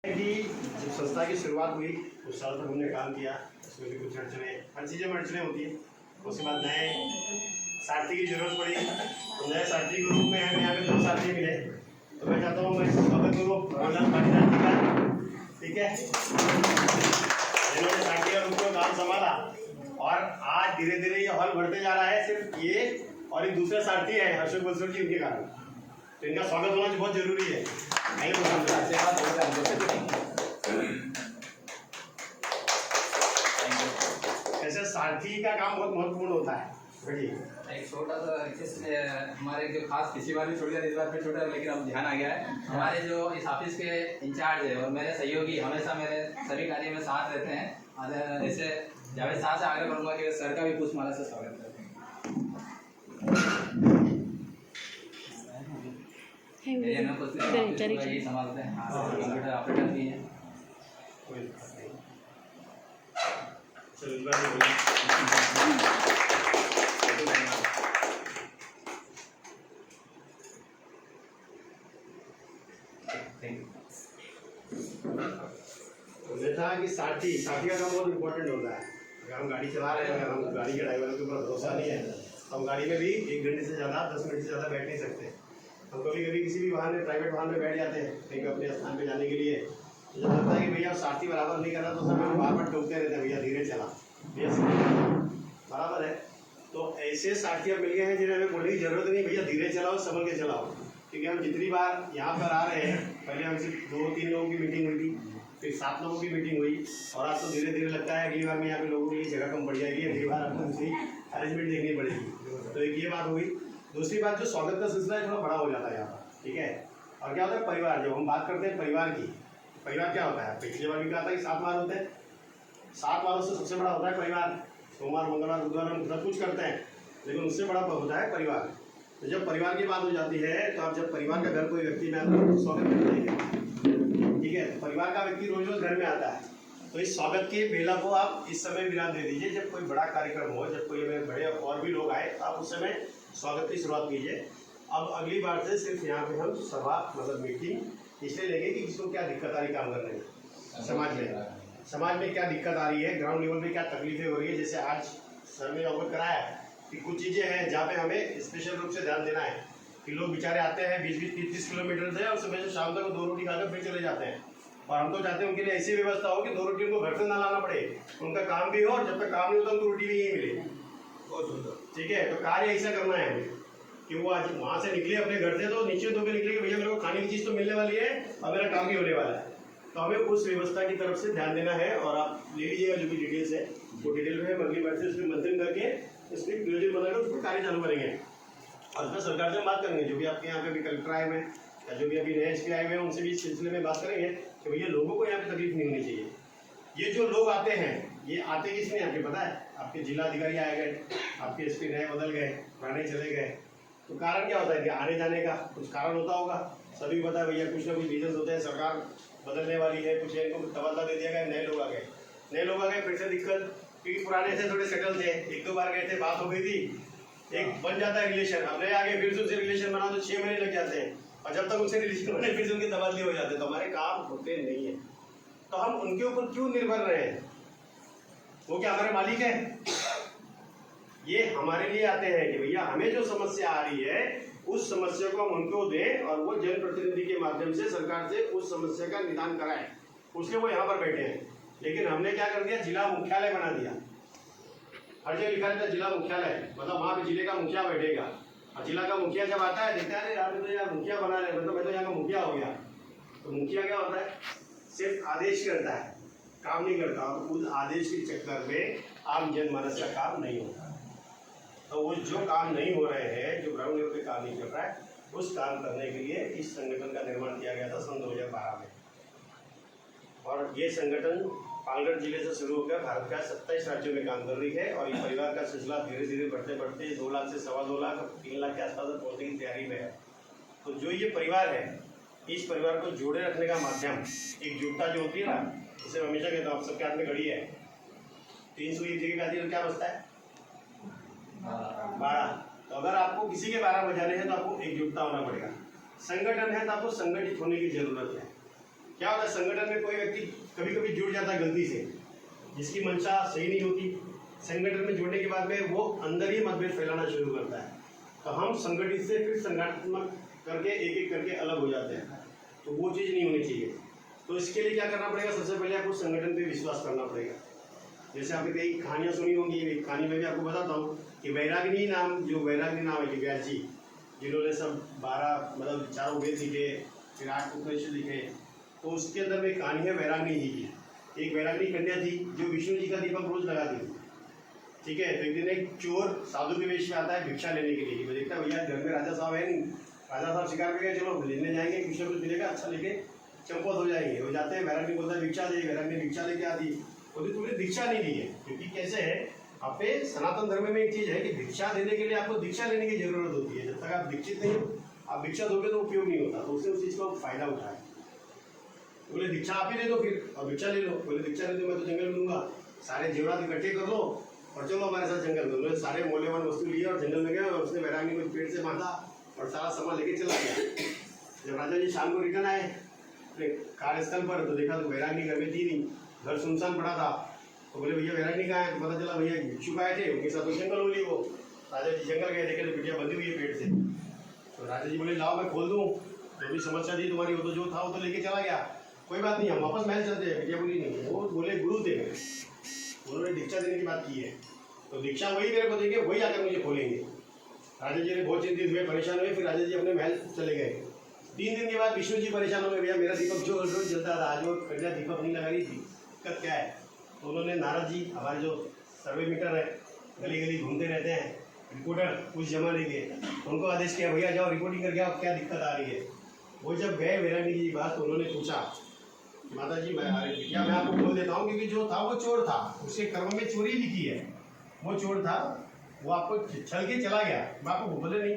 कि जब संस्था की शुरुआत हुई कुछ साल तक हमने काम किया, उसमें भी कुछ अड़चने, हर चीज़ें में अड़चने होती है। उसके बाद नए सारथी की जरूरत पड़ी, तो नए सारथी के रूप में हमें यहाँ पे 2 सारथी मिले। तो मैं चाहता हूँ मैं स्वागत करूँ मंडल पाटीदार जी का, ठीक है, जिन्होंने सारथी का रूप में काम संभाला और आज धीरे धीरे ये हॉल बढ़ते जा रहा है। सिर्फ ये और एक दूसरा सारथी है अशोक बलसोर जी, उनके कारण। तो इनका स्वागत होना बहुत जरूरी है। ऐसे सारथी का काम बहुत महत्वपूर्ण होता है। एक छोटा सा हमारे जो खास किसी बार भी छोड़ दिया, इस बार फिर छोटा, लेकिन अब ध्यान आ गया है। हमारे जो इस ऑफिस के इंचार्ज है और मेरे सहयोगी हमेशा मेरे सभी कार्य में साथ रहते हैं। जैसे जावेद साहब से आग्रह करूँगा कि सर का भी पुष्पमाला से स्वागत करते हैं। यही संभालते हैं, कंप्यूटर ऑपरेटर भी हैं। हमने कहा कि सारथी का काम बहुत इम्पोर्टेंट होता है। अगर हम गाड़ी चला रहे हैं, अगर हम गाड़ी के ड्राइवर के ऊपर भरोसा नहीं है तो हम गाड़ी में भी 1 घंटे से ज़्यादा 10 मिनट से ज़्यादा बैठ नहीं सकते। हम कभी कभी किसी भी वाहन में, प्राइवेट वाहन में बैठ जाते हैं कहीं अपने स्थान पे जाने के लिए। तो जब लगता है कि भैया सारथी बराबर नहीं कर रहा, तो समय बार बार टोकते रहते हैं, भैया धीरे चला, भैया बराबर है। तो ऐसे सारथी अब मिल गए हैं जिन्हें हमें बोलने की जरूरत नहीं, भैया धीरे चलाओ, संभल के चलाओ। क्योंकि हम जितनी बार यहाँ पर आ रहे हैं, पहले हमसे 2-3 लोगों की मीटिंग हुई थी, फिर 7 लोगों की मीटिंग हुई, और आज तो धीरे धीरे लगता है अगली बार में यहाँ पे लोगों के लिए जगह कम पड़ जाएगी, अगली बार आपको दूसरी अरेंजमेंट देखनी पड़ेगी। तो एक ये बात हुई। दूसरी बात, जो स्वागत का सिलसिला है थोड़ा बड़ा हो जाता है यहाँ पर, ठीक है। और क्या होता है, परिवार, जब हम बात करते हैं परिवार की, परिवार क्या होता है, पिछली बार भी कहा था कि 7 वार होते हैं। 7 वारों से सबसे बड़ा होता है परिवार। सोमवार, मंगलवार, बुधवार हम सब कुछ करते हैं, लेकिन उससे बड़ा होता है परिवार। तो जब परिवार की बात हो जाती है, तो आप जब परिवार का घर कोई व्यक्ति में आता है तो स्वागत करते हैं, ठीक है। तो परिवार का व्यक्ति रोज रोज घर में आता है, तो इस स्वागत की बेला को आप इस समय विराम दे दीजिए। जब कोई बड़ा कार्यक्रम हो, जब कोई बड़े और भी लोग आए, आप उस समय स्वागत की शुरुआत कीजिए। अब अगली बार से सिर्फ यहाँ पे हम सभा मतलब मीटिंग इसलिए लेंगे कि किसको क्या दिक्कत आ रही काम करने में, समाज में क्या दिक्कत आ रही है, ग्राउंड लेवल पे क्या तकलीफें हो रही है। जैसे आज सर ने अवगत कराया कि कुछ चीज़ें हैं जहाँ पे हमें स्पेशल रूप से ध्यान देना है कि लोग बेचारे आते हैं 20-20, 30-30 किलोमीटर से, और सुबह से शाम तक 2 रोटी खाकर फिर चले जाते हैं। और हम तो चाहते हैं उनके लिए ऐसी व्यवस्था हो कि 2 रोटी उनको घर से ना लाना पड़े, उनका काम भी हो, और जब तक काम नहीं होता उनको रोटी भी यही मिले, ठीक है। तो कार्य ऐसा करना है हमें कि वो आज वहाँ से निकले अपने घर से तो निश्चित होकर निकले कि भैया मेरे को खाने की चीज़ तो मिलने वाली है और मेरा काम भी होने वाला है। तो हमें उस व्यवस्था की तरफ से ध्यान देना है। और आप ले लीजिएगा जो भी डिटेल्स है, वो डिटेल में अगली बार से उसमें मंथन करके इसमें योजना बनाकर उसको कार्य चालू करेंगे। और उसमें सरकार से बात करेंगे, जो भी आपके यहाँ पे भी कलेक्टर आए हुए हैं या जो भी अभी नए एसपी आए हुए हैं, उनसे भी इस सिलसिले में बात करेंगे कि भैया लोगों को यहाँ पे तकलीफ नहीं होनी चाहिए। ये जो लोग आते हैं, ये आते किसने आपके पता है? आपके जिला अधिकारी आए गए, आपके एसपी नए बदल गए, पुराने चले गए। तो कारण क्या होता है कि आने जाने का कुछ कारण होता होगा, सभी पता है भैया, कुछ ना कुछ रीजन होते हैं। सरकार बदलने वाली है, कुछ इनको तबादला दे दिया गया, नए लोग आ गए, फिर से दिक्कत, क्योंकि पुराने से थोड़े सेटल थे, 1-2 बार गए थे, बात हो गई थी, एक बन जाता है रिलेशन। अब नए आगे फिर से उनसे रिलेशन बनाओ तो 6 महीने लग जाते हैं, और जब तक उनसे रिलेशन बने फिर से उनके तबादले हो जाते हैं। तो हमारे काम होते नहीं है। तो हम उनके ऊपर क्यों निर्भर रहे हैं? वो क्या हमारे मालिक है? ये हमारे लिए आते हैं कि भैया हमें जो समस्या आ रही है उस समस्या को हम उनको दें, और वो जनप्रतिनिधि के माध्यम से सरकार से उस समस्या का निदान कराएं। उसलिए वो यहाँ पर बैठे हैं। लेकिन हमने क्या कर दिया, जिला मुख्यालय बना दिया। हर जगह लिखा रहता है जिला मुख्यालय, मतलब वहाँ पे जिले का मुखिया बैठेगा। और जिला का मुखिया जब आता है, देखता है यार तो यार मुखिया बना रहे, मतलब मैं तो यहाँ का मुखिया हो गया। तो मुखिया क्या होता है, सिर्फ आदेश करता है, काम नहीं करता। और उस आदेश के चक्कर में आम जनमानस का काम नहीं होता। तो वो जो काम नहीं हो रहे हैं, जो ग्राउंड लेवल पे काम नहीं कर रहा है, उस काम करने के लिए इस संगठन का निर्माण किया गया था सन 2012 में। और ये संगठन पालघर जिले से शुरू होकर भारत का 27 राज्यों में काम कर रही है। और ये परिवार का सिलसिला धीरे धीरे बढ़ते बढ़ते 2 लाख से 2.25 लाख, 3 लाख के आसपास पहुँचने की तैयारी में है। तो जो ये परिवार है, इस परिवार को जोड़े रखने का माध्यम एकजुटता जो होती है ना, जिसे मैं हमेशा कहता हूँ, आप सबके हाथ में घड़ी है, 3 सुई एक जगह तो क्या बचता है? 12। तो अगर आपको किसी के 12 बजाने हैं तो आपको एकजुटता होना पड़ेगा। संगठन है तो आपको संगठित होने की जरूरत है। क्या होता है संगठन में कोई व्यक्ति कभी कभी जुड़ जाता है गलती से, जिसकी मंशा सही नहीं होती, संगठन में जुड़ने के बाद में वो अंदर ही मतभेद फैलाना शुरू करता है। तो हम संगठित से फिर संगठनात्मक करके एक एक करके अलग हो जाते हैं, तो वो चीज़ नहीं होनी चाहिए। तो इसके लिए क्या करना पड़ेगा, सबसे पहले आपको संगठन पे विश्वास करना पड़ेगा। जैसे आपने कई कहानियाँ सुनी होंगी, एक कहानी में भी आपको बताता हूँ कि वैराग्नी नाम है कि व्यास जी, जिन्होंने सब 12 मतलब 4 वेद लिखे, फिर 8 उपनिषद लिखे, तो उसके अंदर में कहानी है वैराग्नी जी की। एक वैराग्नी कन्या थी जो विष्णु जी का दीपक रोज लगाती थी, ठीक है। तो एक दिन एक चोर साधु के वेश में आता है भिक्षा लेने के लिए, वो देखता है भैया घर में राजा साहब है नहीं, राजा साहब शिकार पे गए, चलो लेने जाएंगे, कुछ ना कुछ मिलेगा, अच्छा लेके चंपत हो जाएंगे। वो जाते हैं, वैराग्नी बोलता है भिक्षा दे, वैराग्नी भिक्षा लेके आती, बोलती तुमने दीक्षा नहीं दी है। क्योंकि कैसे है, आपके सनातन धर्म में एक चीज़ है कि भिक्षा देने के लिए आपको दीक्षा लेने की जरूरत होती है। जब तक आप दीक्षित नहीं हो, आप भिक्षा दोगे तो उपयोग नहीं होता, तो उससे उस चीज़ का फायदा उठाए। बोले दीक्षा आप ही दे दो फिर, और भिक्षा ले लो। बोले दीक्षा ले दो, मैं तो जंगल में दूंगा, सारे जेवरात इकट्ठे कर लो और चलो हमारे साथ जंगल में। उन्होंने सारे मूल्यवान वस्तु लिए और जंगल में गए, और उसने वैराग्नी को पेड़ से बांधा और सारा सामान लेके चला गया। जब राजा जी शाम को रिटर्न आए अपने कार्यस्थल पर, तो देखा तो वैराग्नी घर में थी नहीं, घर सुनसान पड़ा था। तो बोले भैया वैराग्नी कहाँ है, तो पता चला भैया भिक्षुक आए थे, उनके साथ तो जंगल हो ली वो। राजा जी जंगल गए, देखे तो बिटिया बंधी हुई है पेड़ से। तो राजा जी बोले लाओ मैं खोल दूँ, जो भी समस्या थी तुम्हारी, वो तो जो था वो तो लेके चला गया, कोई बात नहीं, हम वापस महल चलते हैं। बिटिया बोली नहीं, वो बोले गुरु थे, उन्होंने दीक्षा देने की बात की है, तो दीक्षा वही मेरे को देंगे, वही आकर मुझे खोलेंगे। राजा जी ने बहुत चिंतित हुए, परेशान हुए, फिर राजा जी अपने महल चले गए। 3 दिन के बाद विष्णु जी परेशान हो गए, भैया मेरा दीपक जो रोज जलता था, आज वो कन्या दीपक नहीं लगा रही थी, दिक्कत क्या है। तो उन्होंने नारद जी, हमारे जो सर्वे मीटर है, गली गली घूमते रहते हैं, रिपोर्टर उस जमाने के, उनको आदेश किया भैया जाओ रिपोर्टिंग करके आओ, क्या दिक्कत आ रही है। वो जब गए वैराग्नी जी के पास, तो उन्होंने पूछा माता जी मैं आपको बोल देता हूँ, क्योंकि जो था वो चोर था, उसके कर्म में चोरी लिखी है, वो चोर था, वो आपको छल के चला गया, मैं आपको बोले नहीं।